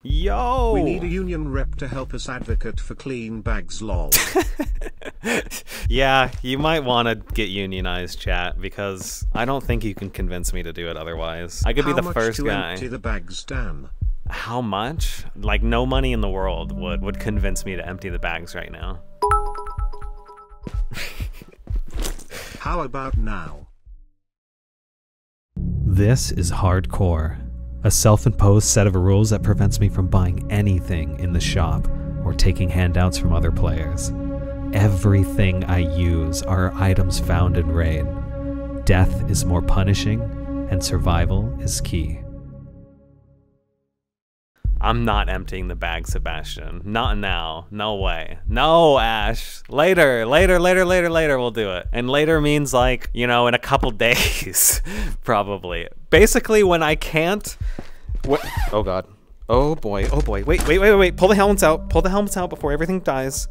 Yo! We need a union rep to help us advocate for clean bags, lol. Yeah, you might want to get unionized, chat, because I don't think you can convince me to do it otherwise. I could be the first guy. How much to empty the bags, Dan? How much? Like, no money in the world would convince me to empty the bags right now. How about now? This is hardcore. A self-imposed set of rules that prevents me from buying anything in the shop or taking handouts from other players. Everything I use are items found in raid. Death is more punishing, and survival is key. I'm not emptying the bag, Sebastian. Not now. No way. No, Ash. Later we'll do it. And later means like, you know, in a couple days, probably. Basically, when I can't... Oh, God. Oh, boy. Oh, boy. Wait. Pull the helmets out. Pull the helmets out before everything dies.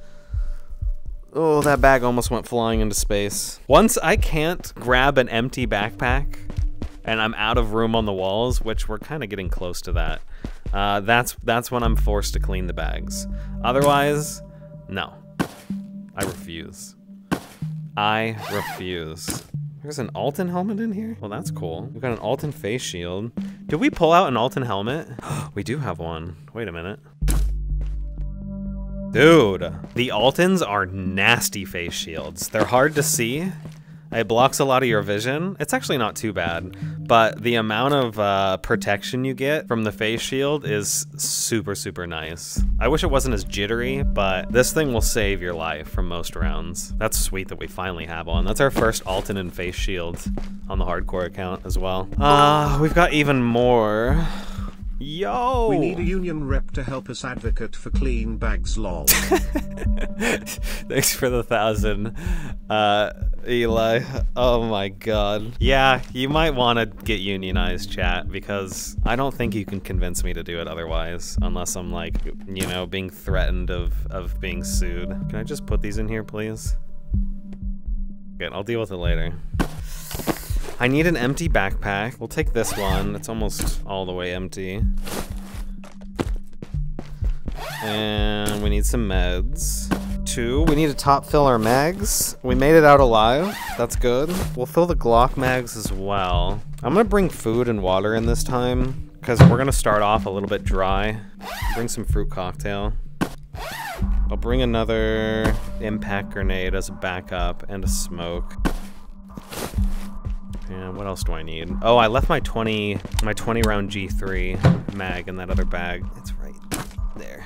Oh, that bag almost went flying into space. Once I can't grab an empty backpack and I'm out of room on the walls, which we're kind of getting close to that, that's when I'm forced to clean the bags. Otherwise, no. I refuse. I refuse. There's an Alton helmet in here? Well, that's cool. We've got an Alton face shield. Did we pull out an Alton helmet? We do have one. Wait a minute. Dude, the Altons are nasty face shields. They're hard to see. It blocks a lot of your vision. It's actually not too bad, but the amount of protection you get from the face shield is super, super nice. I wish it wasn't as jittery, but this thing will save your life from most rounds. That's sweet that we finally have one. That's our first Alton and face shield on the hardcore account as well. We've got even more. Yo! We need a union rep to help us advocate for clean bags, lol. Thanks for the 1,000, Eli. Oh my god. Yeah, you might want to get unionized, chat, because I don't think you can convince me to do it otherwise, unless I'm like, you know, being threatened of being sued. Can I just put these in here, please? Good, I'll deal with it later. I need an empty backpack. We'll take this one. It's almost all the way empty. And we need some meds. 2, we need to top fill our mags. We made it out alive. That's good. We'll fill the Glock mags as well. I'm gonna bring food and water in this time, because we're gonna start off a little bit dry. Bring some fruit cocktail. I'll bring another impact grenade as a backup and a smoke. And what else do I need? Oh, I left my 20 round G3 mag in that other bag. It's right there.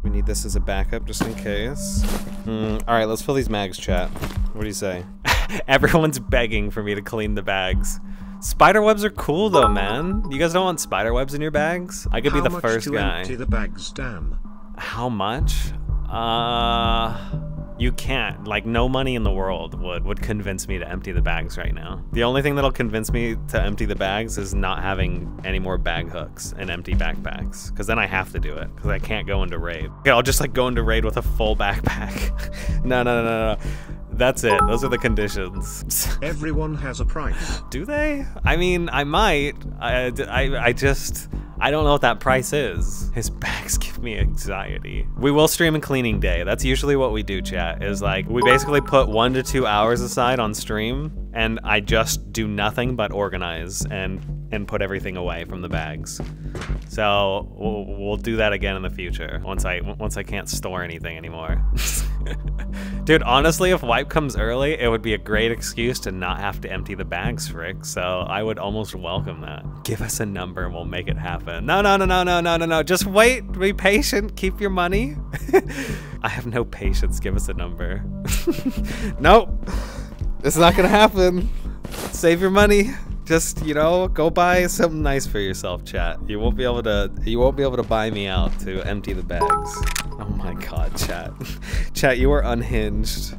We need this as a backup just in case. All right, let's fill these mags, chat. What do you say? Everyone's begging for me to clean the bags. Spider webs are cool though, man. You guys don't want spider webs in your bags? I could be the first guy. How much to empty the bags, Dan? How much? You can't. Like, no money in the world would convince me to empty the bags right now. The only thing that'll convince me to empty the bags is not having any more bag hooks and empty backpacks, because then I have to do it, because I can't go into raid. Okay, I'll just like go into raid with a full backpack. No. That's it. Those are the conditions. Everyone has a price. Do they? I mean, I might. I don't know what that price is. His bags give me anxiety. We will stream a cleaning day. That's usually what we do, chat, is like, we basically put 1 to 2 hours aside on stream, and I just do nothing but organize and put everything away from the bags. So we'll do that again in the future once I can't store anything anymore. Dude, honestly, if wipe comes early, it would be a great excuse to not have to empty the bags, Frick. So I would almost welcome that. Give us a number and we'll make it happen. No. Just wait. Be patient. Keep your money. I have no patience. Give us a number. Nope. It's not gonna happen. Save your money. Just, you know, go buy something nice for yourself, chat. You won't be able to buy me out to empty the bags. Oh my god, chat. Chat, you are unhinged.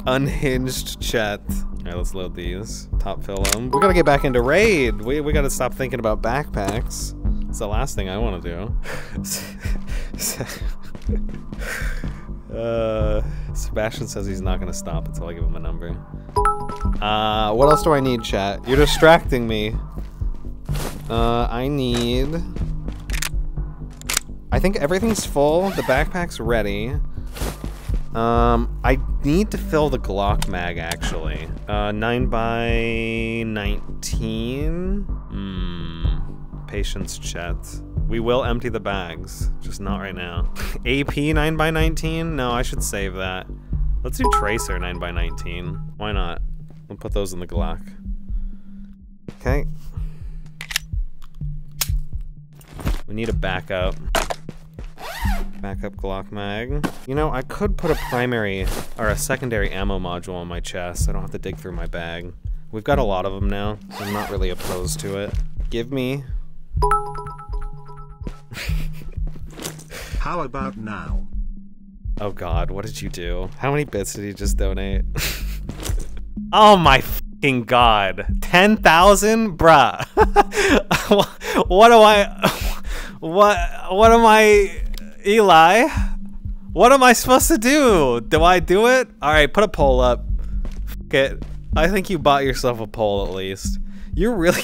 Unhinged, chat. Alright, let's load these. Top fill them. We gotta get back into raid. We gotta stop thinking about backpacks. It's the last thing I want to do. Sebastian says he's not gonna stop until I give him a number. What else do I need, chat? You're distracting me. I need... I think everything's full. The backpack's ready. I need to fill the Glock mag, actually. 9x19? Patience, chat. We will empty the bags, just not right now. AP 9x19? No, I should save that. Let's do Tracer 9x19. Why not? We'll put those in the Glock. Okay. We need a backup. Backup Glock mag. You know, I could put a primary or a secondary ammo module on my chest. I don't have to dig through my bag. We've got a lot of them now, so I'm not really opposed to it. Give me... How about now? Oh god, what did you do? How many bits did you just donate? Oh my fucking god. 10,000? Bruh. What do I... What am I... Eli? What am I supposed to do? Do I do it? Alright, put a poll up. Fuck it. I think you bought yourself a poll at least. You're really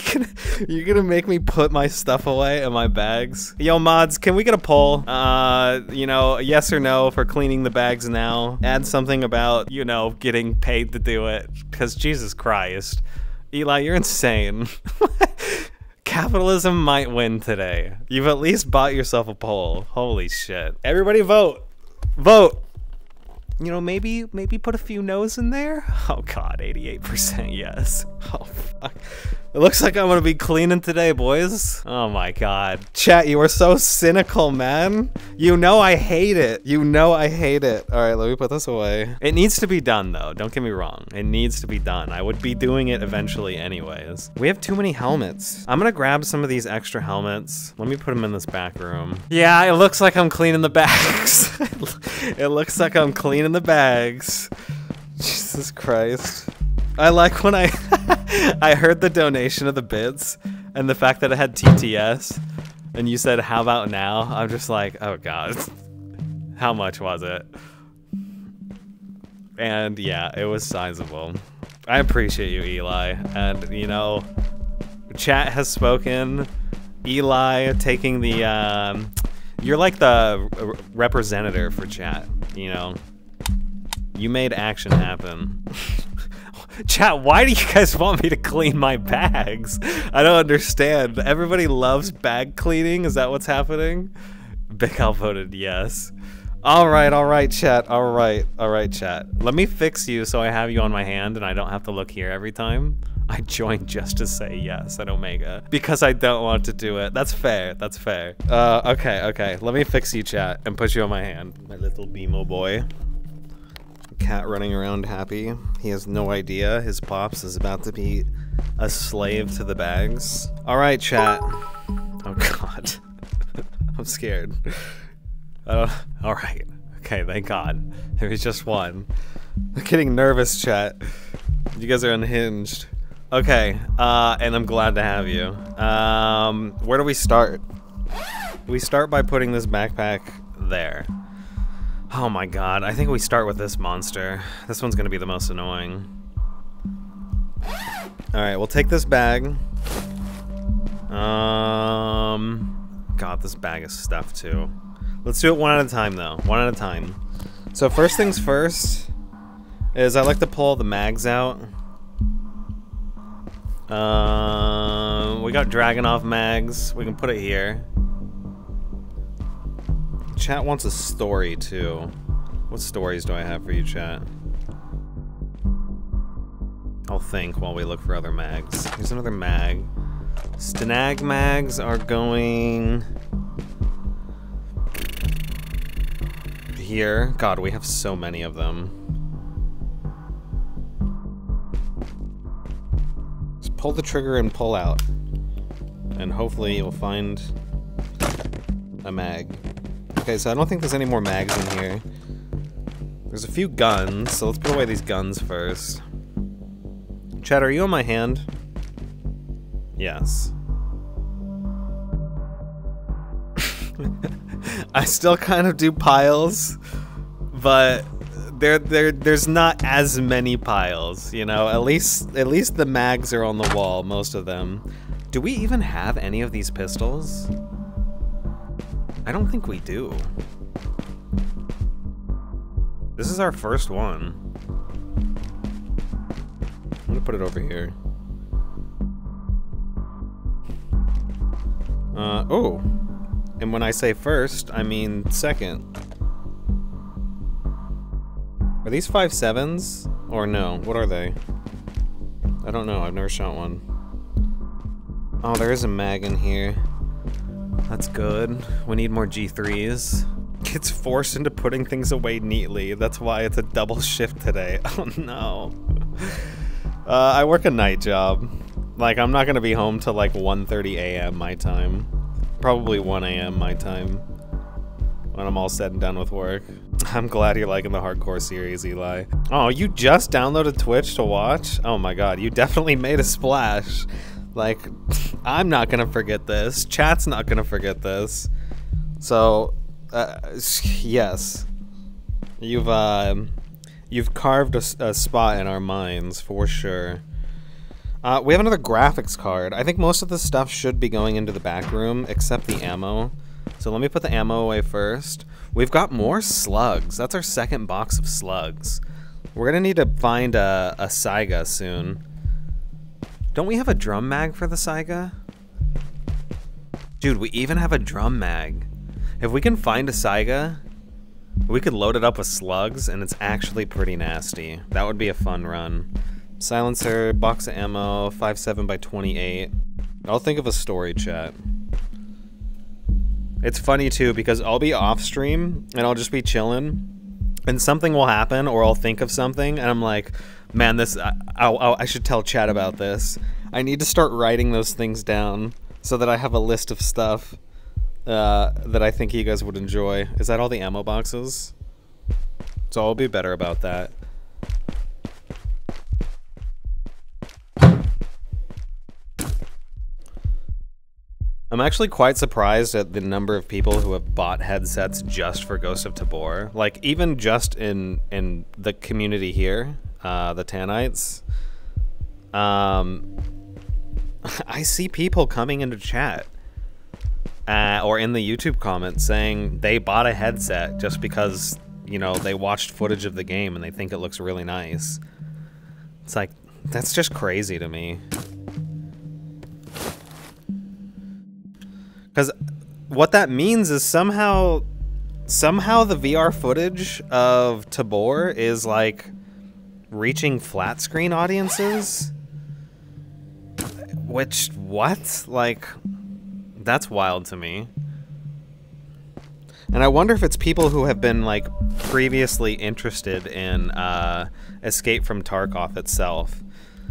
you're gonna make me put my stuff away in my bags? Yo, mods, can we get a poll? You know, yes or no for cleaning the bags now. Add something about, you know, getting paid to do it. Because Jesus Christ. Eli, you're insane. Capitalism might win today. You've at least bought yourself a poll. Holy shit. Everybody vote. Vote. You know, maybe put a few no's in there. Oh god, 88% yes. Oh fuck. It looks like I'm gonna be cleaning today, boys. Oh my god. Chat, you are so cynical, man. You know I hate it. You know I hate it. Alright, let me put this away. It needs to be done though, don't get me wrong. It needs to be done. I would be doing it eventually anyways. We have too many helmets. I'm gonna grab some of these extra helmets. Let me put them in this back room. Yeah, it looks like I'm cleaning the bags. It looks like I'm cleaning the bags. Jesus Christ. I like when I heard the donation of the bits and the fact that it had TTS and you said, how about now? I'm just like, oh god. How much was it? And yeah, it was sizable. I appreciate you, Eli. And you know, chat has spoken. Eli taking the, you're like the representative for chat, you know? You made action happen. Chat, why do you guys want me to clean my bags? I don't understand. Everybody loves bag cleaning. Is that what's happening? Big Al voted yes. Alright, chat. Alright, chat. Let me fix you so I have you on my hand and I don't have to look here every time. I joined just to say yes at Omega because I don't want to do it. That's fair. That's fair. Okay. Let me fix you, chat, and put you on my hand. My little BMO boy. Cat running around happy. He has no idea his pops is about to be a slave to the bags. Alright, chat. Oh god. I'm scared. Alright. Okay, thank god. There was just one. I'm getting nervous, chat. You guys are unhinged. Okay, and I'm glad to have you. Where do we start? We start by putting this backpack there. Oh my god, I think we start with this monster. This one's gonna be the most annoying. Alright, we'll take this bag. God, this bag is stuffed too. Let's do it one at a time though, one at a time. So first things first is I like to pull the mags out. We got Dragunov mags, we can put it here. Chat wants a story too. What stories do I have for you, chat? I'll think while we look for other mags. Here's another mag. Stanag mags are going here. God, we have so many of them. Just pull the trigger and pull out. And hopefully you'll find a mag. Okay, so I don't think there's any more mags in here. There's a few guns, so let's put away these guns first. Chat, are you on my hand? Yes. I still kind of do piles, but there's not as many piles, you know? At least the mags are on the wall, most of them. Do we even have any of these pistols? I don't think we do. This is our first one. I'm gonna put it over here. Oh. And when I say first, I mean second. Are these 5.7s? Or no? What are they? I don't know. I've never shot one. Oh, there is a mag in here. That's good. We need more G3s. It's forced into putting things away neatly. That's why it's a double shift today. Oh no. I work a night job. Like, I'm not gonna be home till like 1:30 a.m. my time. Probably 1 a.m. my time. When I'm all said and done with work. I'm glad you're liking the hardcore series, Eli. Oh, you just downloaded Twitch to watch? Oh my god, you definitely made a splash. Like, I'm not gonna forget this. Chat's not gonna forget this. So, yes. You've carved a spot in our minds, for sure. We have another graphics card. I think most of the stuff should be going into the back room, except the ammo. So let me put the ammo away first. We've got more slugs. That's our second box of slugs. We're gonna need to find a Saiga soon. Don't we have a drum mag for the Saiga? Dude, we even have a drum mag. If we can find a Saiga, we could load it up with slugs, and it's actually pretty nasty. That would be a fun run. Silencer, box of ammo, 5.7 by 28. I'll think of a story, chat. It's funny too, because I'll be off stream, and I'll just be chilling, and something will happen, or I'll think of something, and I'm like, man, this, I should tell chat about this. I need to start writing those things down, so that I have a list of stuff that I think you guys would enjoy. Is that all the ammo boxes? So I'll be better about that. I'm actually quite surprised at the number of people who have bought headsets just for Ghost of Tabor. Like, even just in the community here, the Tanites. I see people coming into chat or in the YouTube comments saying they bought a headset just because, you know, they watched footage of the game and they think it looks really nice. It's like, that's just crazy to me. Because what that means is somehow the VR footage of Tabor is like reaching flat screen audiences. Which, what? Like, that's wild to me. And I wonder if it's people who have been like previously interested in Escape from Tarkov itself.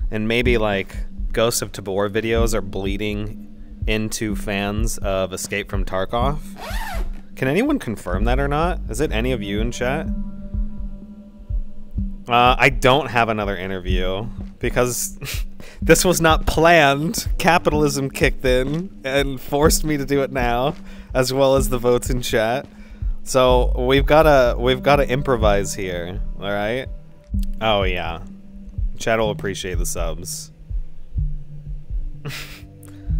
And maybe like Ghost of Tabor videos are bleeding into fans of Escape from Tarkov. Can anyone confirm that or not? Is it any of you in chat? I don't have another interview because this was not planned. Capitalism kicked in and forced me to do it now, as well as the votes in chat. So we've gotta improvise here. All right. Oh yeah, chat will appreciate the subs.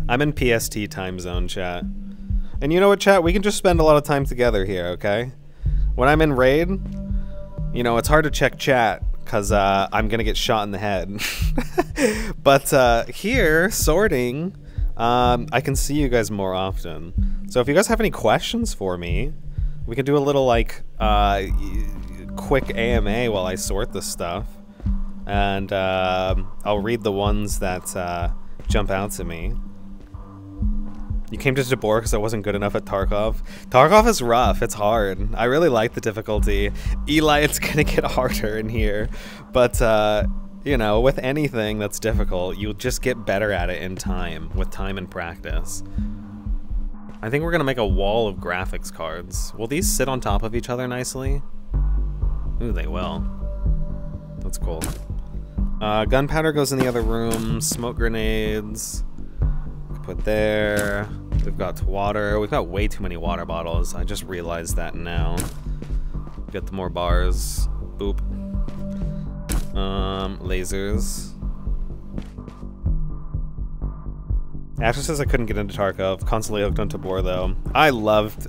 I'm in PST time zone, chat. And you know what, chat? We can just spend a lot of time together here, okay? When I'm in raid, you know, it's hard to check chat because I'm gonna get shot in the head. But here, sorting, I can see you guys more often. So if you guys have any questions for me, we can do a little, like, quick AMA while I sort this stuff. And I'll read the ones that jump out to me. You came to Tabor because I wasn't good enough at Tarkov. Tarkov is rough. It's hard. I really like the difficulty. Eli, it's gonna get harder in here. But, you know, with anything that's difficult, you'll just get better at it in time, with time and practice. I think we're gonna make a wall of graphics cards. Will these sit on top of each other nicely? Ooh, they will. That's cool. Gunpowder goes in the other room. Smoke grenades. Put there. We've got water. We've got way too many water bottles. I just realized that now. Get the more bars. Boop. Lasers. Asher says I couldn't get into Tarkov. Constantly hooked on Tabor though. I loved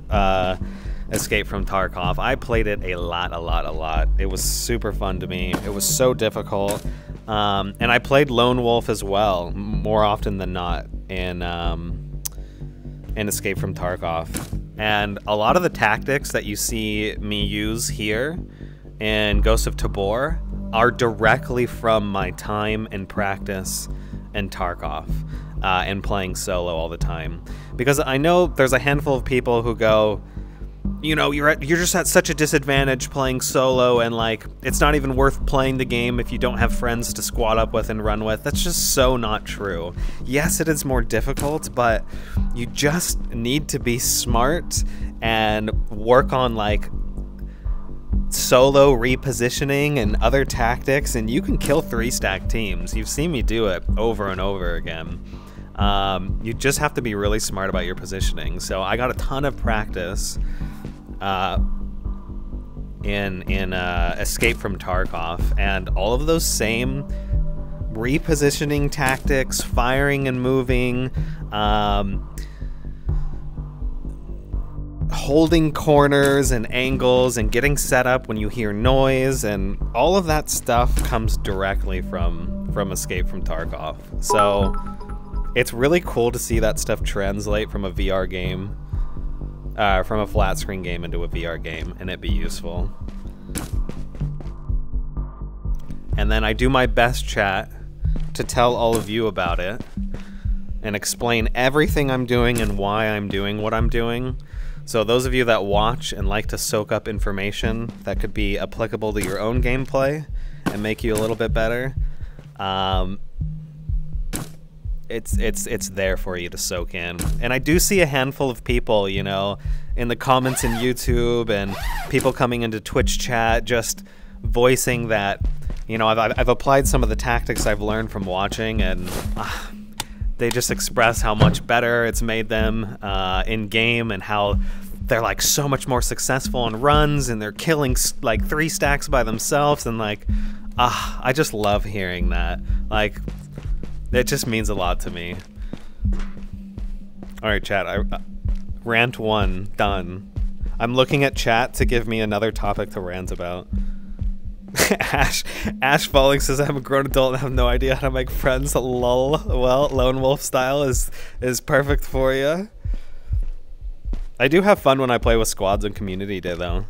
Escape from Tarkov. I played it a lot. It was super fun to me. It was so difficult. And I played Lone Wolf as well, more often than not, in Escape from Tarkov. And a lot of the tactics that you see me use here in Ghost of Tabor are directly from my time and practice in Tarkov and playing solo all the time. Because I know there's a handful of people who go, you know, you're just at such a disadvantage playing solo, and like it's not even worth playing the game if you don't have friends to squad up with and run with. That's just so not true. Yes, it is more difficult, but you just need to be smart and work on like solo repositioning and other tactics, and you can kill 3-stack teams. You've seen me do it over and over again. You just have to be really smart about your positioning. So I got a ton of practice in Escape from Tarkov, and all of those same repositioning tactics, firing and moving, holding corners and angles and getting set up when you hear noise, and all of that stuff comes directly from Escape from Tarkov. So it's really cool to see that stuff translate from a VR game, from a flat screen game into a VR game, and it be useful. And then I do my best, chat, to tell all of you about it and explain everything I'm doing and why I'm doing what I'm doing. So those of you that watch and like to soak up information that could be applicable to your own gameplay and make you a little bit better, it's there for you to soak in. And I do see a handful of people, you know, in the comments in YouTube and people coming into Twitch chat just voicing that, you know, I've applied some of the tactics I've learned from watching, and they just express how much better it's made them in game, and how they're like so much more successful on runs, and they're killing like 3 stacks by themselves, and like I just love hearing that. Like, it just means a lot to me. All right, chat. Rant 1 done. I'm looking at chat to give me another topic to rant about. Ash Falling says, I'm a grown adult and have no idea how to make friends. Lol. Well, Lone Wolf style is perfect for you. I do have fun when I play with squads on Community Day, though.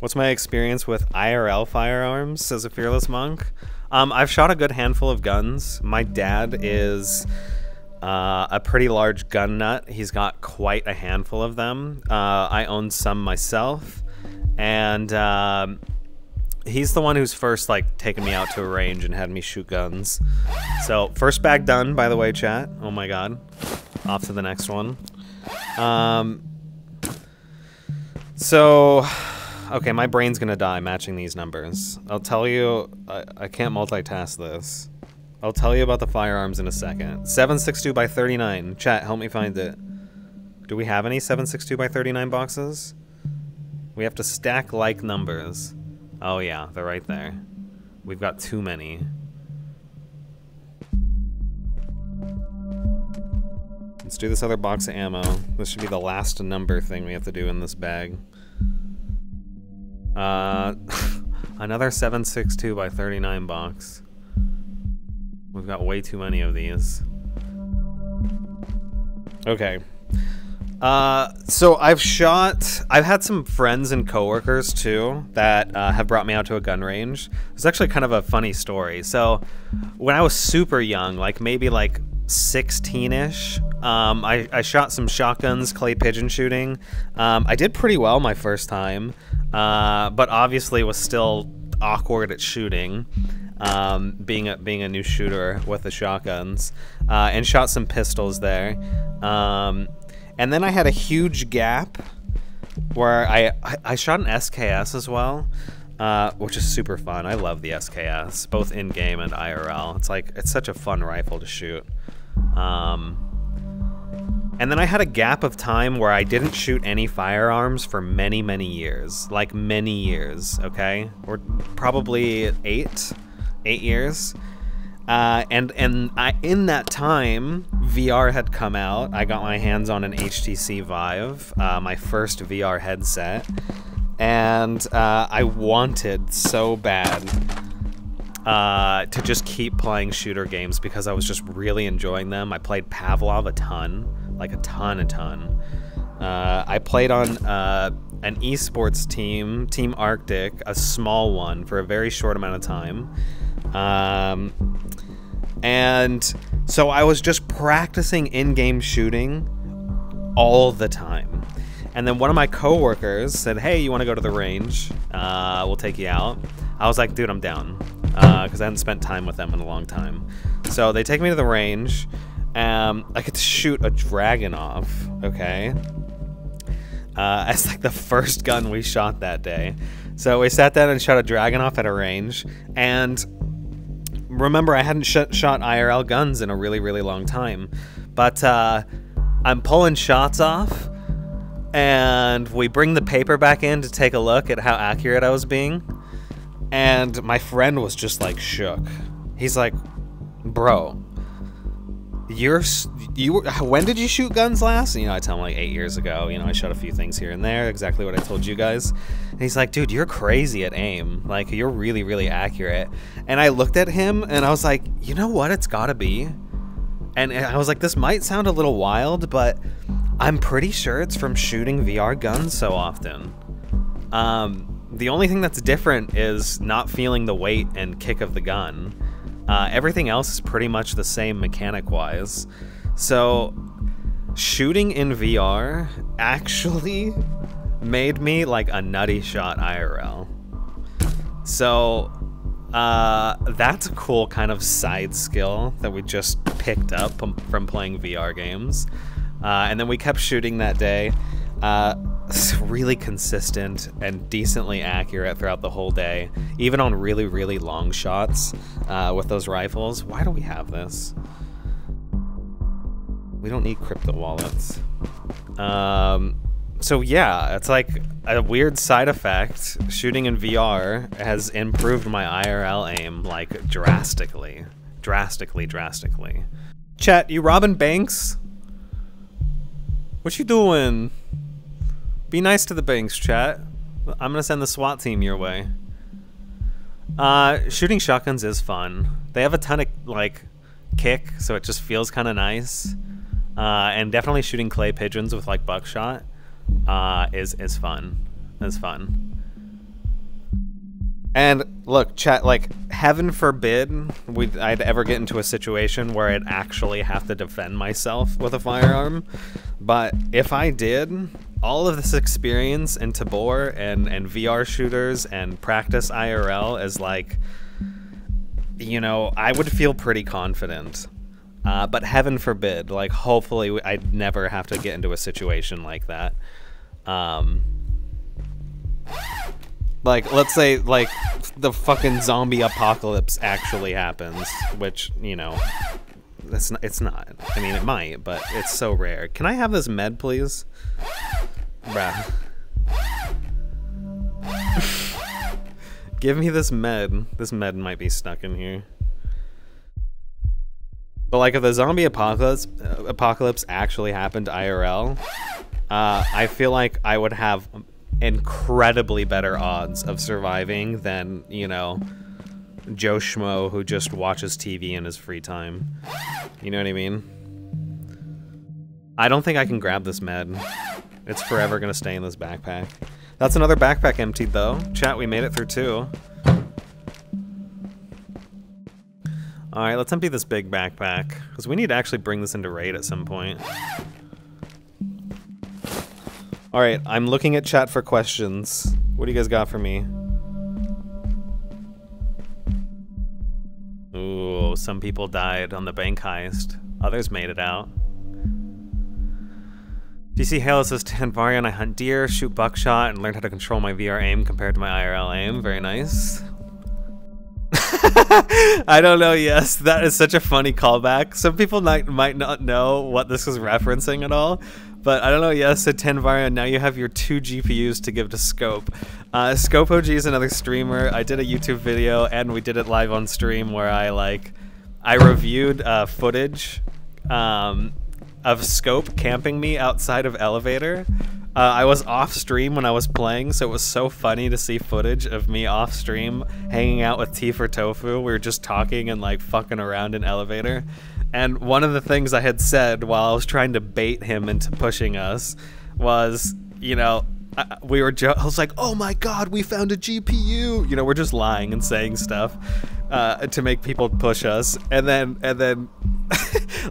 What's my experience with IRL firearms, says a Fearless Monk? I've shot a good handful of guns. My dad is a pretty large gun nut. He's got quite a handful of them. I own some myself, and he's the one who's first like taken me out to a range and had me shoot guns. So first bag done, by the way, chat. Oh my god. Off to the next one. So okay, my brain's gonna die matching these numbers. I'll tell you, I can't multitask this. I'll tell you about the firearms in a second. 7.62 by 39. Chat, help me find it. Do we have any 7.62 by 39 boxes? We have to stack like numbers. Oh yeah, they're right there. We've got too many. Let's do this other box of ammo. This should be the last number thing we have to do in this bag. Another 7.62 by 39 box. We've got way too many of these. Okay. So I've had some friends and coworkers too that have brought me out to a gun range. It's actually kind of a funny story. So when I was super young, like maybe like 16-ish, I shot some shotguns, clay pigeon shooting. I did pretty well my first time, but obviously was still awkward at shooting, being a new shooter with the shotguns, and shot some pistols there. And then I had a huge gap where I shot an SKS as well, which is super fun. I love the SKS, both in-game and IRL. It's such a fun rifle to shoot. And then I had a gap of time where I didn't shoot any firearms for many, many years. Like many years, okay? Or probably 8 years. In that time, VR had come out. I got my hands on an HTC Vive, my first VR headset, and I wanted so bad to just keep playing shooter games because I was just really enjoying them. I played Pavlov a ton, like a ton. I played on an esports team, Team Arctic, a small one, for a very short amount of time. And so I was just practicing in-game shooting all the time. And then one of my coworkers said, hey, you want to go to the range? We'll take you out. I was like, dude, I'm down. Because I hadn't spent time with them in a long time. So they take me to the range. I get to shoot a Dragunov, okay? As like the first gun we shot that day. So we sat down and shot a Dragunov at a range. And remember, I hadn't shot IRL guns in a really, really long time. But I'm pulling shots off. And we bring the paper back in to take a look at how accurate I was being. And my friend was just like shook. He's like, bro, when did you shoot guns last? And, I tell him like 8 years ago. I shot a few things here and there, exactly what I told you guys. And he's like, dude, you're crazy at aim. Like, you're really, really accurate. And I looked at him and I was like, you know what? It's gotta be. And I was like, this might sound a little wild, but I'm pretty sure it's from shooting VR guns so often. The only thing that's different is not feeling the weight and kick of the gun. Everything else is pretty much the same mechanic-wise. So, shooting in VR actually made me like a nutty shot IRL. So, that's a cool kind of side skill that we just picked up from playing VR games. And then we kept shooting that day. Really consistent and decently accurate throughout the whole day, even on really, really long shots with those rifles. Why do we have this? We don't need crypto wallets. So yeah, it's like a weird side effect. Shooting in VR has improved my IRL aim like drastically. Chat, you robbing banks? What you doing? Be nice to the banks, chat. I'm gonna send the SWAT team your way. Shooting shotguns is fun. They have a ton of like kick, so it just feels kind of nice. And definitely shooting clay pigeons with like buckshot is fun. It's fun. And look, chat, like, heaven forbid I'd ever get into a situation where I'd actually have to defend myself with a firearm. But if I did, all of this experience in Tabor and VR shooters and practice IRL is like, I would feel pretty confident. But heaven forbid, like, hopefully I'd never have to get into a situation like that. Like, let's say, like, the fucking zombie apocalypse actually happens, which, it's not. I mean, it might, but it's so rare. Can I have this med, please? Bruh. Give me this med. This med might be stuck in here. But, like, if the zombie apocalypse actually happened IRL, I feel like I would have incredibly better odds of surviving than, Joe Schmo who just watches TV in his free time. You know what I mean? I don't think I can grab this med. It's forever gonna stay in this backpack. That's another backpack emptied though. Chat, we made it through 2. Alright, let's empty this big backpack, because we need to actually bring this into raid at some point. Alright, I'm looking at chat for questions. What do you guys got for me? Ooh, some people died on the bank heist. Others made it out. DC Halo says, Tanvarian, I hunt deer, shoot buckshot, and learned how to control my VR aim compared to my IRL aim. Very nice. I don't know, yes, that is such a funny callback. Some people might not know what this is referencing at all. But I don't know, yes, so Tanvarian, now you have your 2 GPUs to give to Scope. Scope OG is another streamer. I did a YouTube video, and we did it live on stream, where I I reviewed footage of Scope camping me outside of Elevator. I was off stream when I was playing, so it was so funny to see footage of me off stream hanging out with T for Tofu. We were just talking and like fucking around in Elevator. And one of the things I had said while I was trying to bait him into pushing us was, you know, I was like, oh my god, we found a GPU. You know, we're just lying and saying stuff to make people push us. And then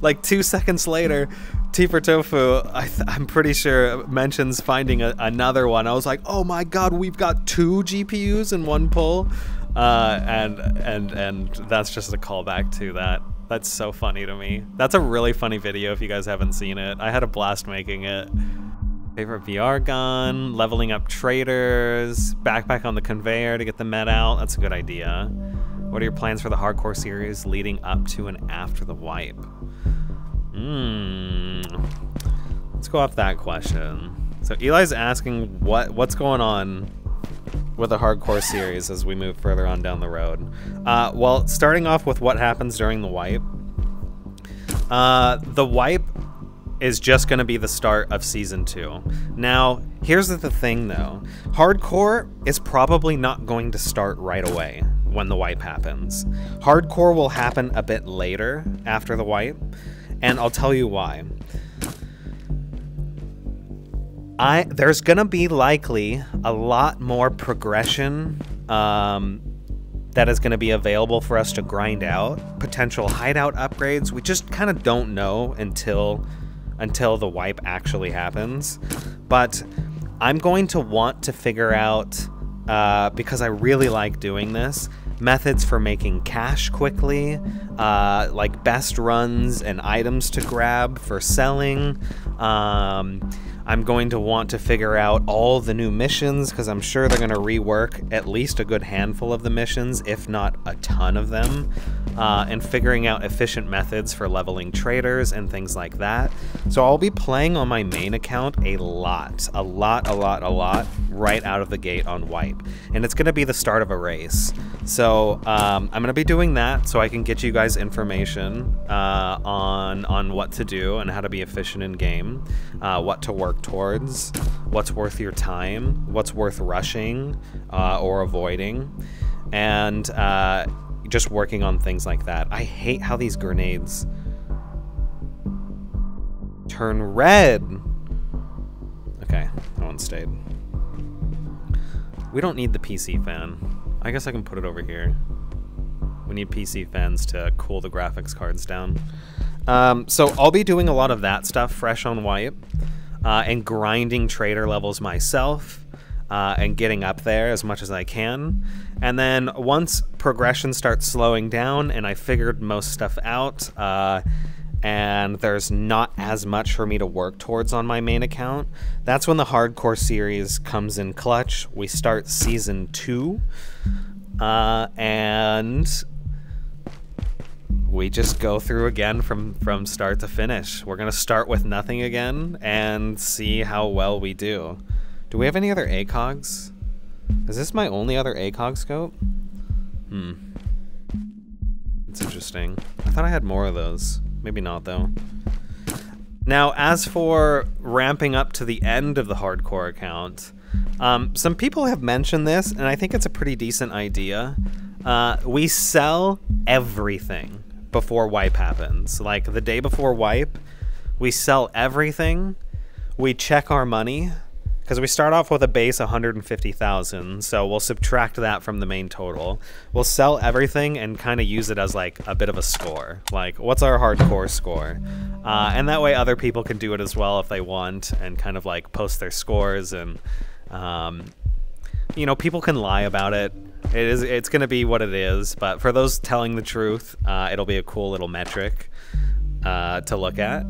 like 2 seconds later, T for Tofu, I'm pretty sure, mentions finding another one. I was like, oh my god, we've got 2 GPUs in one pull. And that's just a callback to that. That's so funny to me. That's a really funny video if you guys haven't seen it. I had a blast making it. Favorite VR gun, leveling up traders, backpack on the conveyor to get the med out. That's a good idea. What are your plans for the hardcore series leading up to and after the wipe? Let's go off that question. So Eli's asking what's going on with the hardcore series as we move further on down the road. Well, starting off with what happens during the wipe. The wipe is just going to be the start of Season 2. Now, here's the thing though. Hardcore is probably not going to start right away when the wipe happens. Hardcore will happen a bit later after the wipe, and I'll tell you why. There's going to be likely a lot more progression that is going to be available for us to grind out. Potential hideout upgrades. We just kind of don't know until the wipe actually happens. But I'm going to want to figure out, because I really like doing this, methods for making cash quickly, like best runs and items to grab for selling. I'm going to want to figure out all the new missions, because I'm sure they're going to rework at least a good handful of the missions, if not a ton of them, and figuring out efficient methods for leveling traders and things like that. So I'll be playing on my main account a lot, right out of the gate on wipe. And it's going to be the start of a race. So I'm going to be doing that so I can get you guys information on what to do and how to be efficient in game, what to work towards, what's worth your time, what's worth rushing or avoiding, and just working on things like that. I hate how these grenades turn red. Okay, that one stayed. We don't need the PC fan. I guess I can put it over here. We need PC fans to cool the graphics cards down. So I'll be doing a lot of that stuff fresh on wipe, and grinding trader levels myself, and getting up there as much as I can. And then once progression starts slowing down and I figured most stuff out, and there's not as much for me to work towards on my main account, that's when the hardcore series comes in clutch. We start Season 2, and we just go through again from start to finish. We're gonna start with nothing again and see how well we do. Do we have any other ACOGs? Is this my only other ACOG scope? It's interesting. I thought I had more of those. Maybe not though. Now, as for ramping up to the end of the hardcore account, some people have mentioned this, and I think it's a pretty decent idea. We sell everything before wipe happens. Like the day before wipe, we sell everything. We check our money, because we start off with a base 150,000, so we'll subtract that from the main total. We'll sell everything and kind of use it as like a bit of a score. Like, what's our hardcore score? And that way other people can do it as well if they want, and kind of like post their scores, and you know, people can lie about it. It's going to be what it is, but for those telling the truth, it'll be a cool little metric to look at.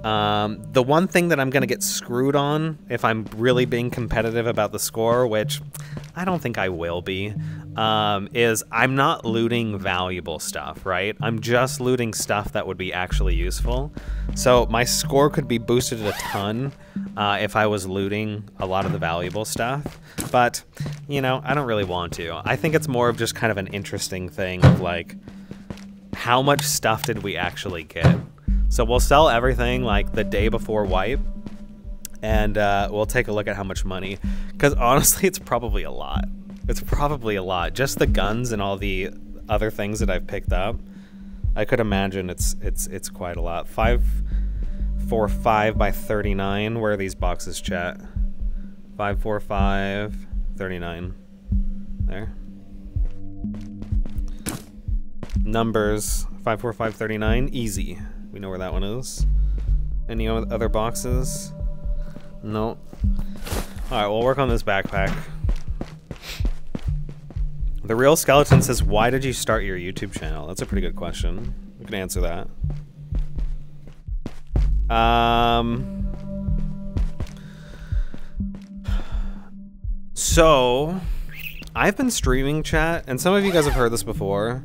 The one thing that I'm going to get screwed on if I'm really being competitive about the score, which I don't think I will be, is I'm not looting valuable stuff, right? I'm just looting stuff that would be actually useful. So my score could be boosted a ton if I was looting a lot of the valuable stuff. But, you know, I don't really want to. I think it's more of just kind of an interesting thing of like, how much stuff did we actually get. So we'll sell everything like the day before wipe, and we'll take a look at how much money, because honestly it's probably a lot. It's probably a lot. Just the guns and all the other things that I've picked up, I could imagine it's quite a lot. 545 by 39. Where are these boxes, chat? 545 39. There. Numbers 545 39. Easy. We know where that one is. Any other boxes? No. Alright, we'll work on this backpack. The Real Skeleton says, why did you start your YouTube channel? That's a pretty good question. We can answer that. So, I've been streaming, chat, and some of you guys have heard this before,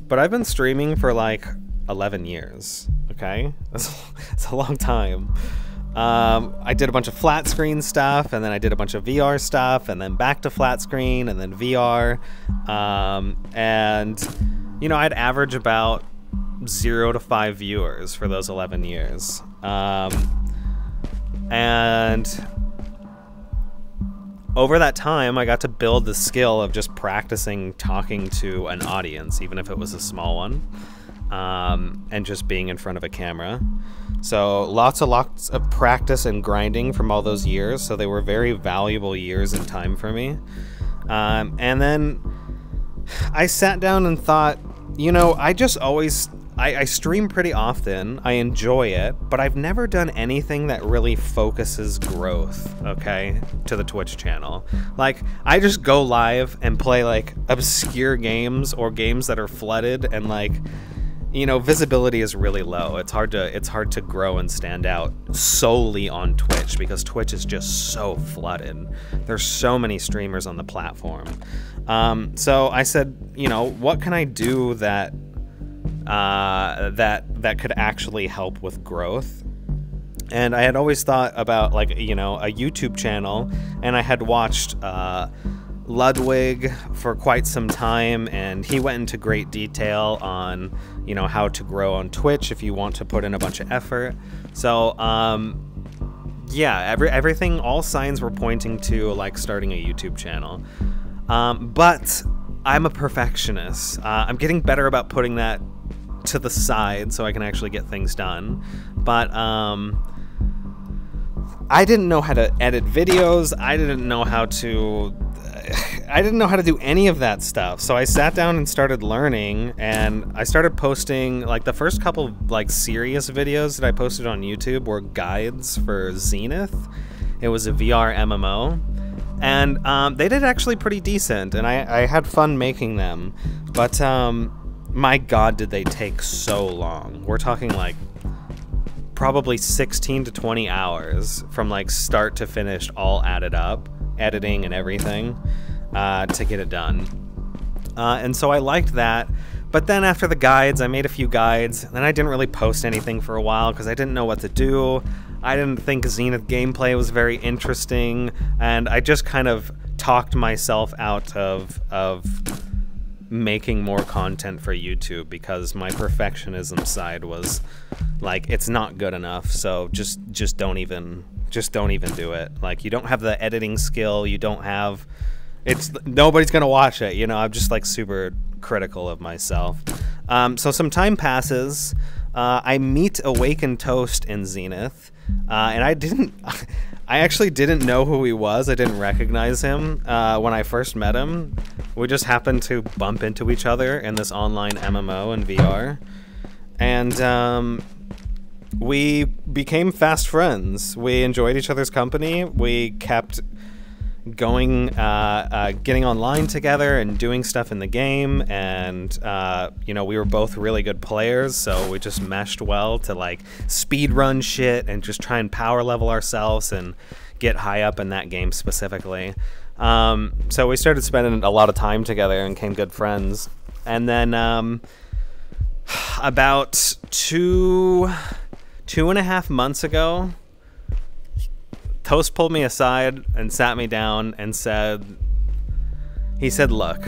but I've been streaming for like 11 years, okay? That's a long time. I did a bunch of flat screen stuff, and then I did a bunch of VR stuff, and then back to flat screen, and then VR. And, you know, I'd average about 0 to 5 viewers for those 11 years. And over that time, I got to build the skill of just practicing talking to an audience, even if it was a small one, and just being in front of a camera. So lots of practice and grinding from all those years. So they were very valuable years in time for me. And then I sat down and thought, you know, I stream pretty often. I enjoy it, but I've never done anything that really focuses growth, okay, to the Twitch channel. Like, I just go live and play like obscure games or games that are flooded, and like, you know, visibility is really low. It's hard to grow and stand out solely on Twitch, because Twitch is just so flooded. There's so many streamers on the platform. So I said, you know, what can I do that could actually help with growth? And I had always thought about, like, you know, a YouTube channel, and I had watched Ludwig for quite some time, and he went into great detail on, you know, how to grow on Twitch if you want to put in a bunch of effort. So yeah, everything, all signs were pointing to like starting a YouTube channel. But I'm a perfectionist. I'm getting better about putting that to the side so I can actually get things done. But I didn't know how to edit videos. I didn't know how to do any of that stuff. So I sat down and started learning, and I started posting, like, the first couple like serious videos that I posted on YouTube were guides for Zenith. It was a VR MMO, and they did actually pretty decent, and I had fun making them. But my God, did they take so long. We're talking like probably 16 to 20 hours from like start to finish, all added up, editing and everything, to get it done. And so I liked that. But then after the guides, I made a few guides, and then I didn't really post anything for a while because I didn't know what to do. I didn't think Zenith gameplay was very interesting, and I just kind of talked myself out of making more content for YouTube because my perfectionism side was like, it's not good enough, so just don't even do it. Like, you don't have the editing skill, you don't have, nobody's gonna watch it, you know. I'm just like super critical of myself. So some time passes, I meet Awakened Toast in Zenith, and I actually didn't know who he was. I didn't recognize him when I first met him. We just happened to bump into each other in this online MMO and VR, and we became fast friends. We enjoyed each other's company. We kept going, getting online together and doing stuff in the game, and you know, we were both really good players, so we just meshed well to like speed run shit and just try and power level ourselves and get high up in that game specifically. So we started spending a lot of time together and became good friends. And then about 2.5 months ago, Toast pulled me aside and sat me down and said, look,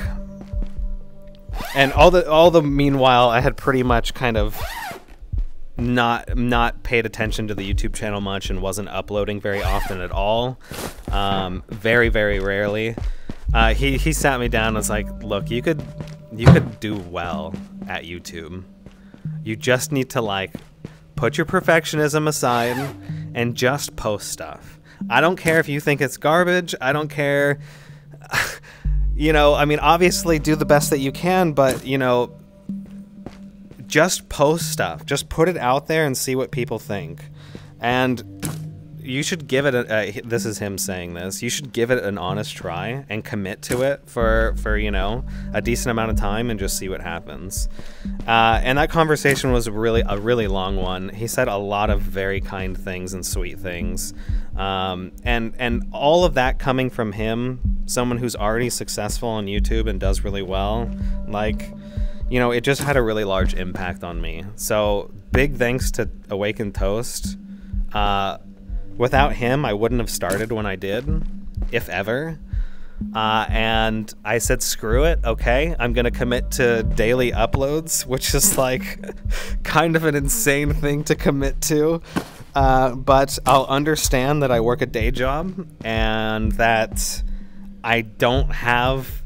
And all the meanwhile, I had pretty much kind of not paid attention to the YouTube channel much and wasn't uploading very often at all. Very, very rarely. He sat me down and was like, look, you could do well at YouTube. You just need to like put your perfectionism aside and just post stuff. I don't care if you think it's garbage. I don't care. You know, I mean, obviously do the best that you can, but you know, just post stuff. Just put it out there and see what people think. And you should give it this is him saying this. You should give it an honest try and commit to it for you know, a decent amount of time and just see what happens. And that conversation was a really long one. He said a lot of very kind things and sweet things. And all of that coming from him, someone who's already successful on YouTube and does really well, like, you know, it just had a really large impact on me. So big thanks to Awakened Toast. Without him, I wouldn't have started when I did, if ever. And I said, screw it, okay? I'm gonna commit to daily uploads, which is like kind of an insane thing to commit to. But I'll understand that I work a day job and that I don't have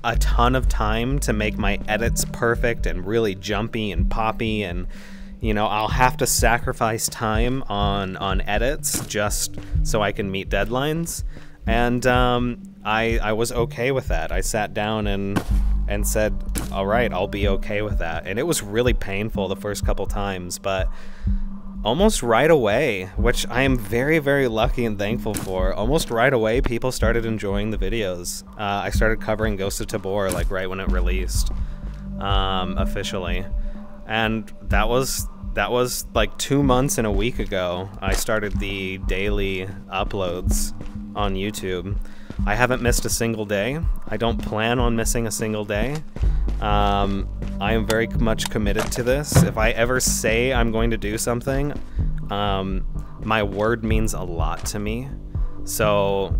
a ton of time to make my edits perfect and really jumpy and poppy, and you know, I'll have to sacrifice time on edits just so I can meet deadlines. And I was okay with that. I sat down and said, all right, I'll be okay with that. And it was really painful the first couple times, but almost right away, which I am very, very lucky and thankful for, almost right away people started enjoying the videos. I started covering Ghost of Tabor like right when it released officially. And that was like 2 months and a week ago. I started the daily uploads on YouTube. I haven't missed a single day. I don't plan on missing a single day. I am very much committed to this. If I ever say I'm going to do something, my word means a lot to me. So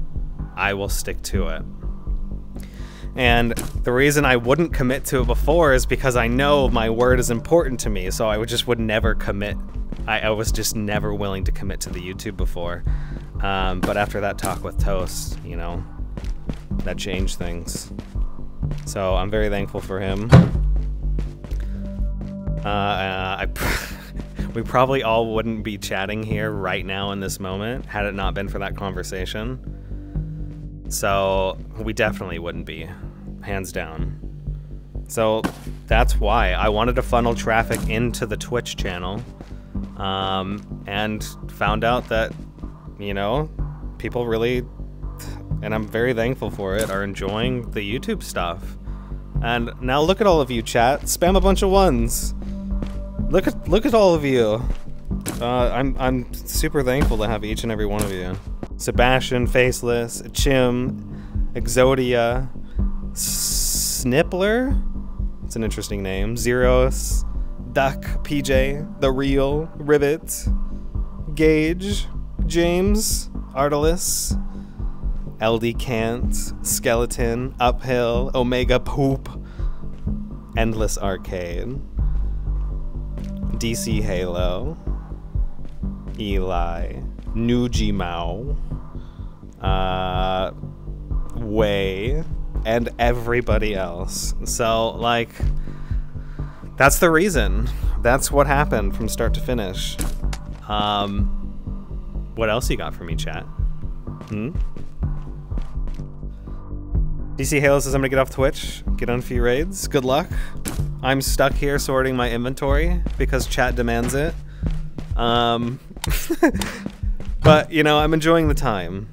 I will stick to it. And the reason I wouldn't commit to it before is because I know my word is important to me, so I would never commit. I was just never willing to commit to the YouTube before. But after that talk with Toast, you know, that changed things. So I'm very thankful for him. We probably all wouldn't be chatting here right now in this moment had it not been for that conversation. So we definitely wouldn't be, hands down. So that's why I wanted to funnel traffic into the Twitch channel, and found out that, you know, people really, and I'm very thankful for it, are enjoying the YouTube stuff. And now look at all of you, chat. Spam a bunch of ones. Look at all of you. I'm super thankful to have each and every one of you. Sebastian, Faceless, Chim, Exodia, Snippler, it's an interesting name, Zeros, Duck, PJ, The Real, Rivet, Gage, James, Artelis, LD Cant, Skeleton, Uphill, Omega Poop, Endless Arcade, DC Halo, Eli, Nuji Mao, Way, and everybody else. So, like, that's the reason. That's what happened from start to finish. What else you got for me, chat? DC Halo says I'm gonna get off Twitch, get on a few raids. Good luck. I'm stuck here sorting my inventory because chat demands it. But, you know, I'm enjoying the time.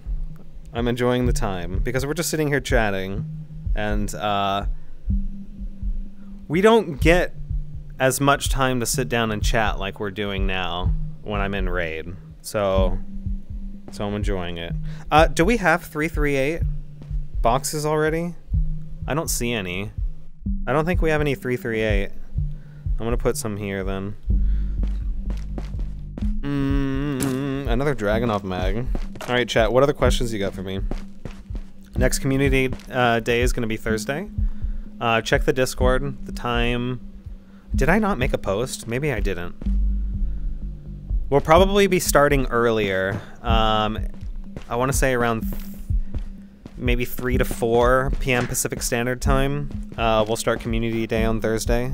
I'm enjoying the time because we're just sitting here chatting, and we don't get as much time to sit down and chat like we're doing now when I'm in raid. So I'm enjoying it. Do we have 338 boxes already? I don't see any. I don't think we have any 338. I'm gonna put some here then. Another Dragunov mag. Alright, chat, what other questions you got for me? Next community day is gonna be Thursday. Check the Discord. The time. Did I not make a post? Maybe I didn't. We'll probably be starting earlier. I want to say around maybe 3 to 4 p.m. Pacific Standard Time. We'll start Community Day on Thursday.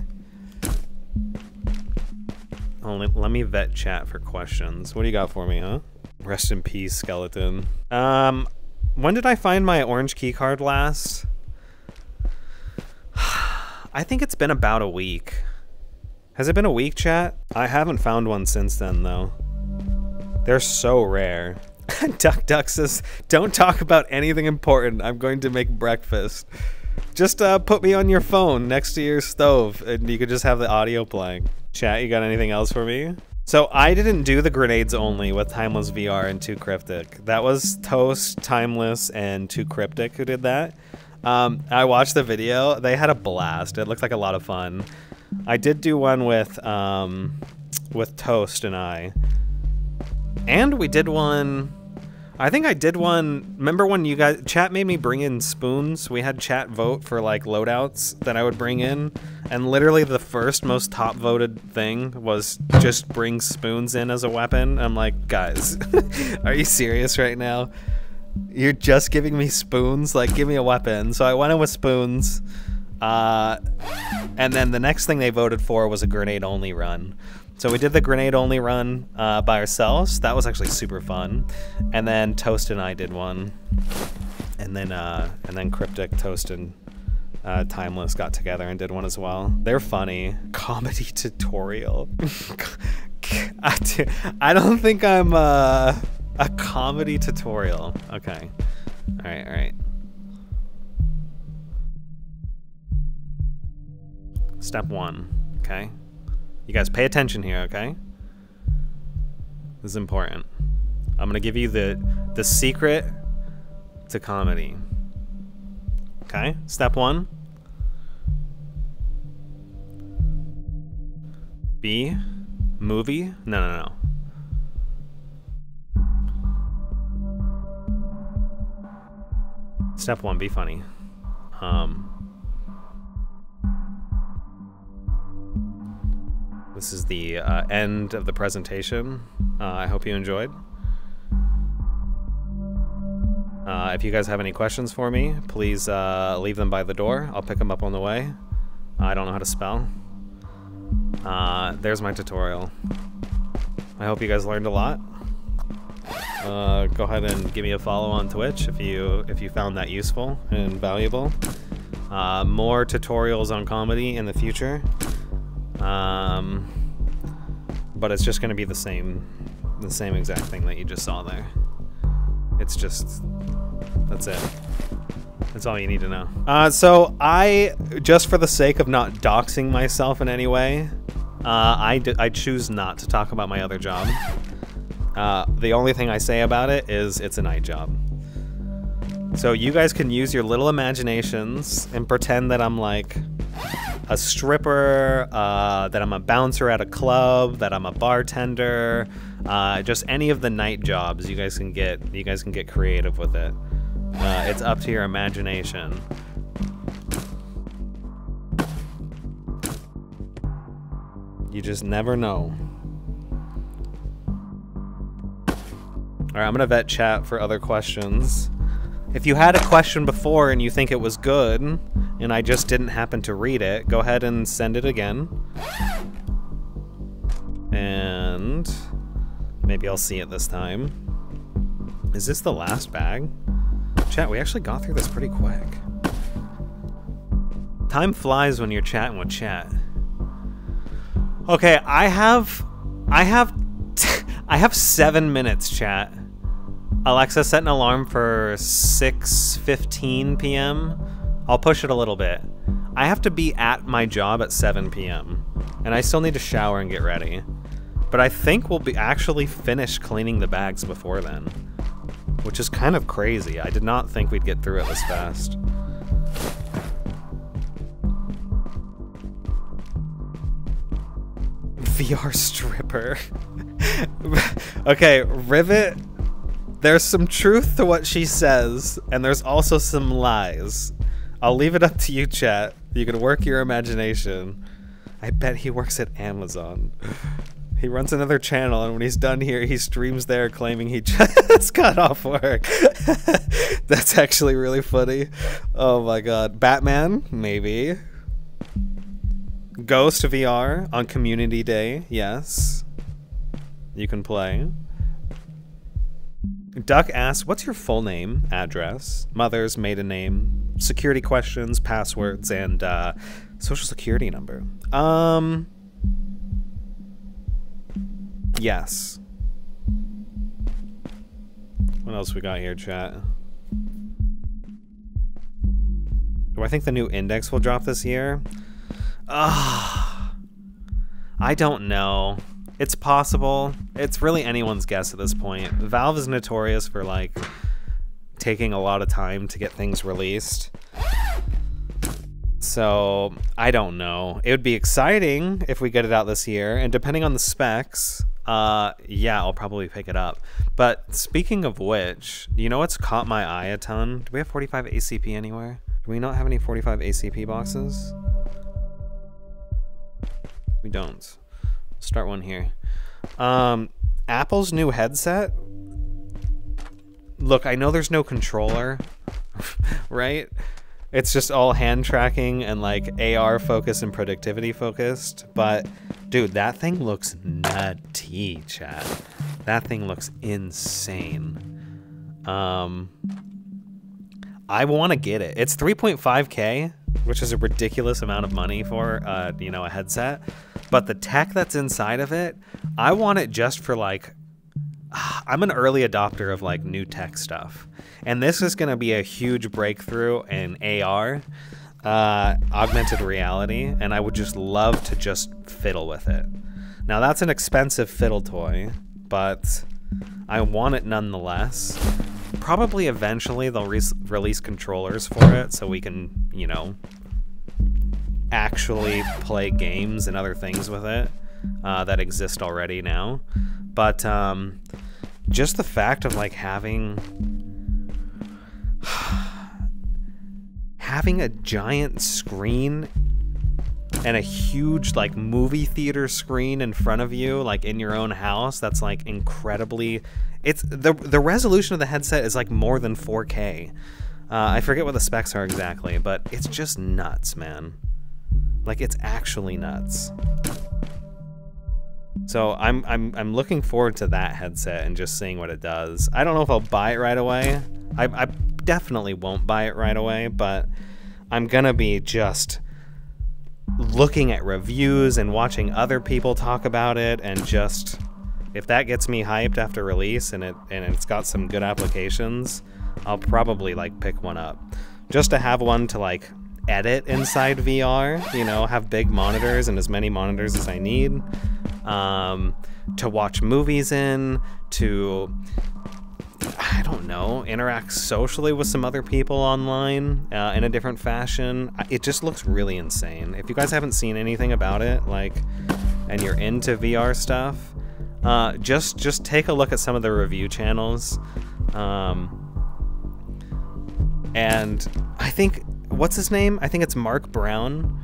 Let me vet chat for questions. What do you got for me, huh? Rest in peace, skeleton. When did I find my orange key card last? I think it's been about a week. Has it been a week, chat? I haven't found one since then, though. They're so rare. Duck says, don't talk about anything important. I'm going to make breakfast. Just put me on your phone next to your stove, and you could just have the audio playing. Chat, you got anything else for me? So I didn't do the grenades only with Timeless VR and Too Cryptic. That was Toast, Timeless, and Too Cryptic who did that. I watched the video. They had a blast. It looked like a lot of fun. I did do one with Toast and I. And we did one... I think I did one... Remember when you guys... Chat made me bring in spoons? We had chat vote for, like, loadouts that I would bring in. And literally the first most top voted thing was just bring spoons in as a weapon. I'm like, guys, are you serious right now? You're just giving me spoons? Like, give me a weapon. So I went in with spoons. And then the next thing they voted for was a grenade-only run. So we did the grenade-only run by ourselves. That was actually super fun. And then Toast and I did one. And then Cryptic, Toast, and Timeless got together and did one as well. They're funny. Comedy tutorial. I don't think I'm a comedy tutorial. Okay. All right. Step 1, okay? You guys pay attention here, okay? This is important. I'm gonna give you the secret to comedy. Okay? Step 1. B. Movie? No. Step 1, be funny. This is the end of the presentation. I hope you enjoyed. If you guys have any questions for me, please leave them by the door. I'll pick them up on the way. I don't know how to spell. There's my tutorial. I hope you guys learned a lot. Go ahead and give me a follow on Twitch if you found that useful and valuable. More tutorials on comedy in the future. But it's just gonna be the same exact thing that you just saw there. It's just, that's it. That's all you need to know. So I, just for the sake of not doxing myself in any way, I choose not to talk about my other job. The only thing I say about it is it's a night job. So you guys can use your little imaginations and pretend that I'm like a stripper, that I'm a bouncer at a club, that I'm a bartender, just any of the night jobs you guys can get creative with it. It's up to your imagination. You just never know. Alright, I'm gonna vet chat for other questions. If you had a question before and you think it was good, and I just didn't happen to read it, go ahead and send it again. And maybe I'll see it this time. Is this the last bag? Chat, we actually got through this pretty quick. Time flies when you're chatting with chat. Okay, I have 7 minutes, chat. Alexa, set an alarm for 6:15 p.m. I'll push it a little bit. I have to be at my job at 7 p.m. and I still need to shower and get ready. But I think we'll be actually finished cleaning the bags before then, which is kind of crazy. I did not think we'd get through it this fast. VR stripper. Okay, Rivet, there's some truth to what she says, and there's also some lies. I'll leave it up to you, chat. You can work your imagination. I bet he works at Amazon. He runs another channel, and when he's done here, he streams there claiming he just got off work. That's actually really funny. Oh my god. Batman? Maybe. Ghost VR on Community Day? Yes. You can play. Duck asks, what's your full name, address, mother's maiden name, security questions, passwords, and social security number? Yes. What else we got here, chat? Do I think the new index will drop this year? I don't know. It's possible. It's really anyone's guess at this point. Valve is notorious for, like, taking a lot of time to get things released. So, I don't know. It would be exciting if we get it out this year, and depending on the specs, yeah, I'll probably pick it up. But speaking of which, you know what's caught my eye a ton? Do we have 45 ACP anywhere? Do we not have any 45 ACP boxes? We don't. Start one here. Apple's new headset. Look, I know there's no controller, right? It's just all hand tracking and like AR focused and productivity focused. But dude, that thing looks nutty, chat. That thing looks insane. I want to get it. It's 3.5K, which is a ridiculous amount of money for, you know, a headset. But the tech that's inside of it, I want it just for like, I'm an early adopter of like new tech stuff. And this is going to be a huge breakthrough in AR, augmented reality. And I would just love to just fiddle with it. Now that's an expensive fiddle toy, but I want it nonetheless. Probably eventually they'll release controllers for it so we can, you know, actually play games and other things with it that exist already now. But just the fact of like having a giant screen and a huge like movie theater screen in front of you, like in your own house, that's like incredibly, it's the resolution of the headset is like more than 4K. I forget what the specs are exactly, but it's just nuts, man. Like, it's actually nuts. So I'm looking forward to that headset and just seeing what it does. I don't know if I'll buy it right away. I definitely won't buy it right away, but I'm gonna be just looking at reviews and watching other people talk about it, and just, if that gets me hyped after release and it's got some good applications, I'll probably like pick one up just to have one to like edit inside VR, you know, have big monitors and as many monitors as I need, to watch movies in, to, I don't know, interact socially with some other people online in a different fashion. It just looks really insane. If you guys haven't seen anything about it, like, and you're into VR stuff, just take a look at some of the review channels. And I think, what's his name? I think it's Mark Brown.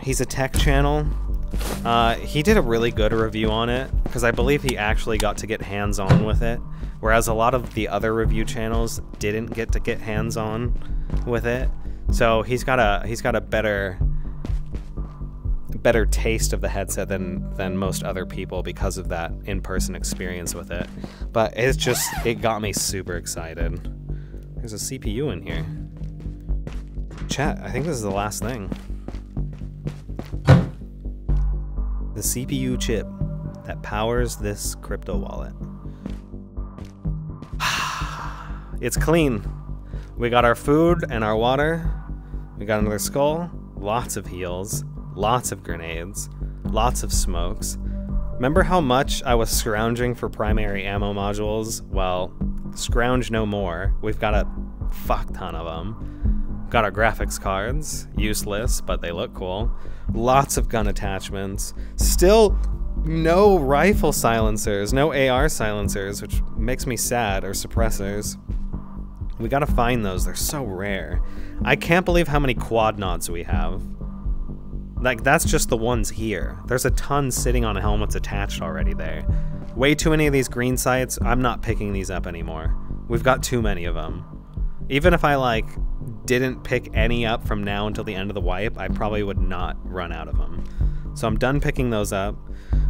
He's a tech channel. He did a really good review on it, because I believe he actually got to get hands-on with it, whereas a lot of the other review channels didn't get to get hands-on with it. So he's got a better taste of the headset than most other people because of that in-person experience with it. But it's just, it got me super excited. There's a CPU in here. Chat, I think this is the last thing. The CPU chip that powers this crypto wallet. It's clean. We got our food and our water. We got another skull, lots of heals, lots of grenades, lots of smokes. Remember how much I was scrounging for primary ammo modules? Well, scrounge no more. We've got a fuck ton of them. Got our graphics cards, useless, but they look cool. Lots of gun attachments. Still no rifle silencers, no AR silencers, which makes me sad, or suppressors. We gotta find those. They're so rare. I can't believe how many quad nods we have. Like, that's just the ones here. There's a ton sitting on helmets attached already there. Way too many of these green sights. I'm not picking these up anymore. We've got too many of them. Even if I, like, didn't pick any up from now until the end of the wipe, I probably would not run out of them. So I'm done picking those up.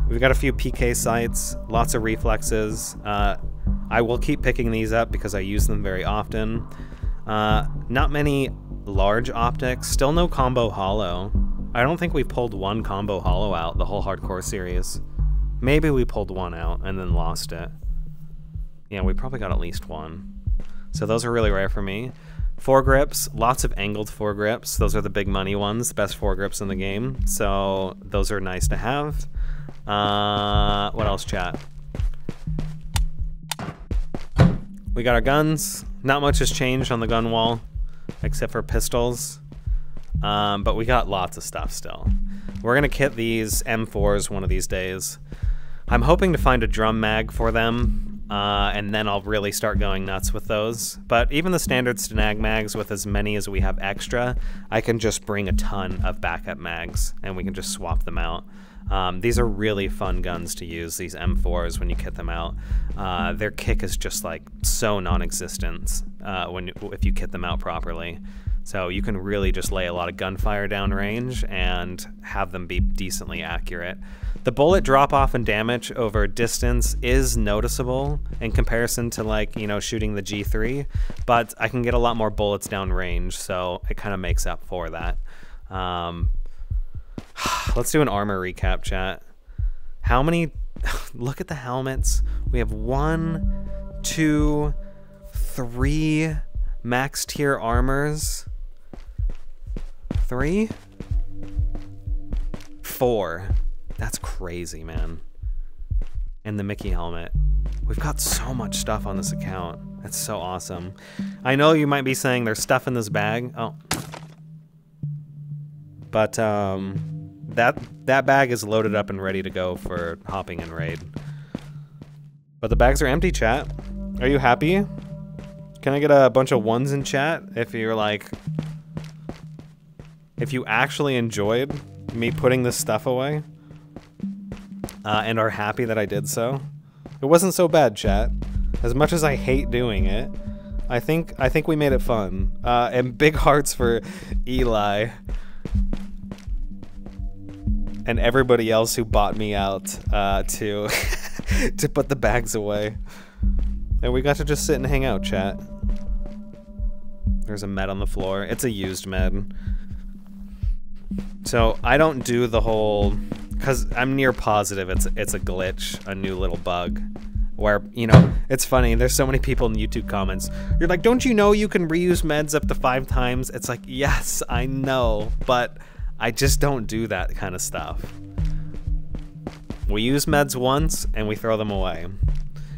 We've got a few PK sights, lots of reflexes. I will keep picking these up because I use them very often. Not many large optics, still no combo holo. I don't think we pulled one combo holo out the whole hardcore series. Maybe we pulled one out and then lost it. Yeah, we probably got at least one. So those are really rare for me. Foregrips, lots of angled foregrips. Those are the big money ones, the best foregrips in the game. So those are nice to have. What else, chat? We got our guns. Not much has changed on the gun wall, except for pistols. But we got lots of stuff still. We're gonna kit these M4s one of these days. I'm hoping to find a drum mag for them, and then I'll really start going nuts with those. But even the standard Stanag mags, with as many as we have extra, I can just bring a ton of backup mags, and we can just swap them out. These are really fun guns to use, these M4s, when you kit them out. Their kick is just like so non-existent if you kit them out properly. So you can really just lay a lot of gunfire downrange and have them be decently accurate. The bullet drop off and damage over distance is noticeable in comparison to, like, you know, shooting the G3, but I can get a lot more bullets downrange, so it kind of makes up for that. Let's do an armor recap, chat. How many? Look at the helmets. We have 1, 2, 3 max tier armors. 3? 4. That's crazy, man. And the Mickey helmet. We've got so much stuff on this account. That's so awesome. I know you might be saying there's stuff in this bag. Oh. But that bag is loaded up and ready to go for hopping in raid. But the bags are empty, chat. Are you happy? Can I get a bunch of ones in chat if you're like, if you actually enjoyed me putting this stuff away and are happy that I did so? It wasn't so bad, chat. As much as I hate doing it, I think we made it fun. And big hearts for Eli and everybody else who bought me out to to put the bags away. And we got to just sit and hang out, chat. There's a med on the floor. It's a used med. So I don't do the whole, because I'm near positive it's a glitch, a new little bug, where, you know, it's funny, there's so many people in YouTube comments, you're like, don't you know you can reuse meds up to 5 times? It's like, yes, I know, but I just don't do that kind of stuff. We use meds once and we throw them away.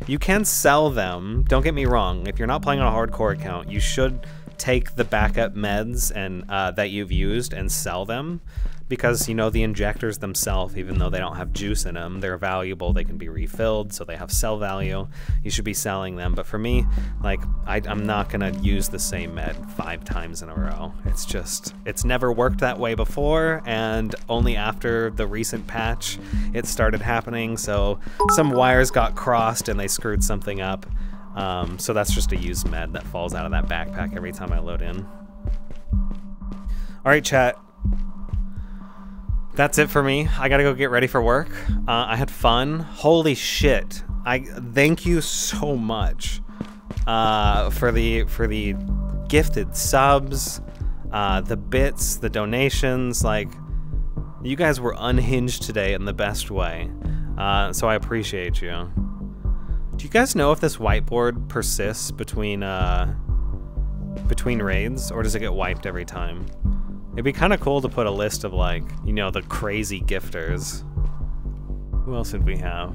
You can sell them, don't get me wrong. If you're not playing on a hardcore account, you should take the backup meds and that you've used and sell them, because, you know, the injectors themselves, even though they don't have juice in them, they're valuable. They can be refilled, so they have sell value. You should be selling them. But for me, like, I'm not gonna use the same med 5 times in a row. It's just, it's never worked that way before, and only after the recent patch it started happening. So some wires got crossed and they screwed something up. So that's just a used med that falls out of that backpack every time I load in. All right, chat. That's it for me. I gotta go get ready for work. I had fun. Holy shit. I thank you so much for the gifted subs, the bits, the donations. Like, you guys were unhinged today in the best way. So I appreciate you. Do you guys know if this whiteboard persists between raids, or does it get wiped every time? It'd be kind of cool to put a list of, like, you know, the crazy gifters. Who else did we have?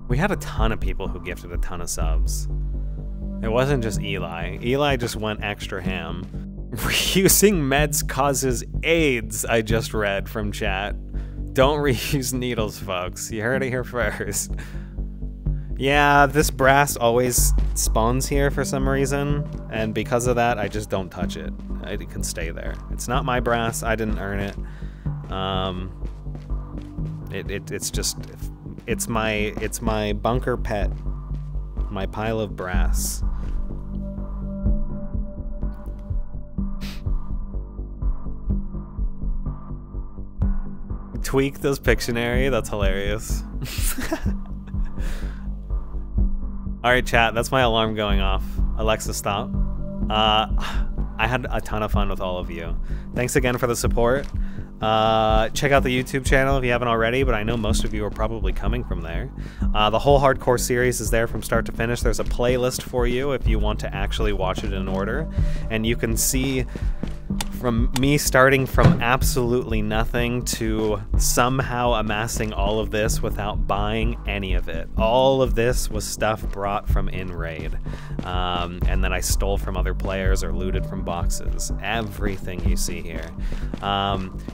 We had a ton of people who gifted a ton of subs. It wasn't just Eli. Eli just went extra ham. Reusing meds causes AIDS, I just read from chat. Don't reuse needles, folks. You heard it here first. Yeah, this brass always spawns here for some reason, and because of that, I just don't touch it. It can stay there. It's not my brass. I didn't earn it. It's my bunker pet, my pile of brass. Tweak does Pictionary. That's hilarious. All right, chat. That's my alarm going off. Alexa, stop. I had a ton of fun with all of you. Thanks again for the support. Check out the YouTube channel if you haven't already, but I know most of you are probably coming from there. The whole hardcore series is there from start to finish. There's a playlist for you if you want to actually watch it in order. And you can see from me starting from absolutely nothing to somehow amassing all of this without buying any of it. All of this was stuff brought from in-raid. And then I stole from other players or looted from boxes. Everything you see here.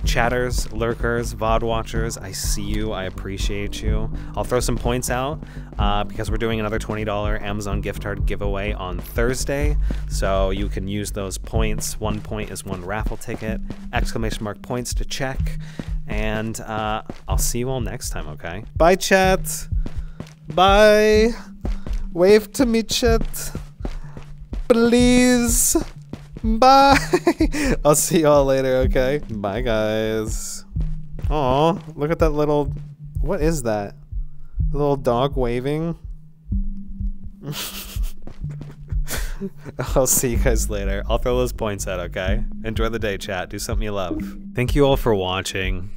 Chatters, lurkers, VOD watchers, I see you, I appreciate you. I'll throw some points out because we're doing another $20 Amazon gift card giveaway on Thursday. So you can use those points. 1 point is 1 raffle ticket, ! Points to check. And I'll see you all next time, okay? Bye, chat. Bye. Wave to me, chat. Please. Bye. I'll see you all later, okay? Bye, guys. Aw, look at that little... What is that? A little dog waving? I'll see you guys later. I'll throw those points out, okay? Enjoy the day, chat. Do something you love. Thank you all for watching.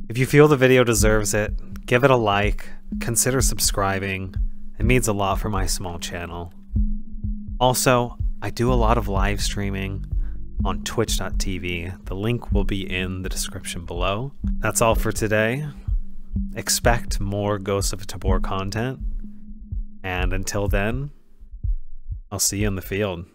If you feel the video deserves it, give it a like. Consider subscribing. It means a lot for my small channel. Also, I do a lot of live streaming on twitch.tv. The link will be in the description below. That's all for today. Expect more Ghosts of Tabor content. And until then, I'll see you in the field.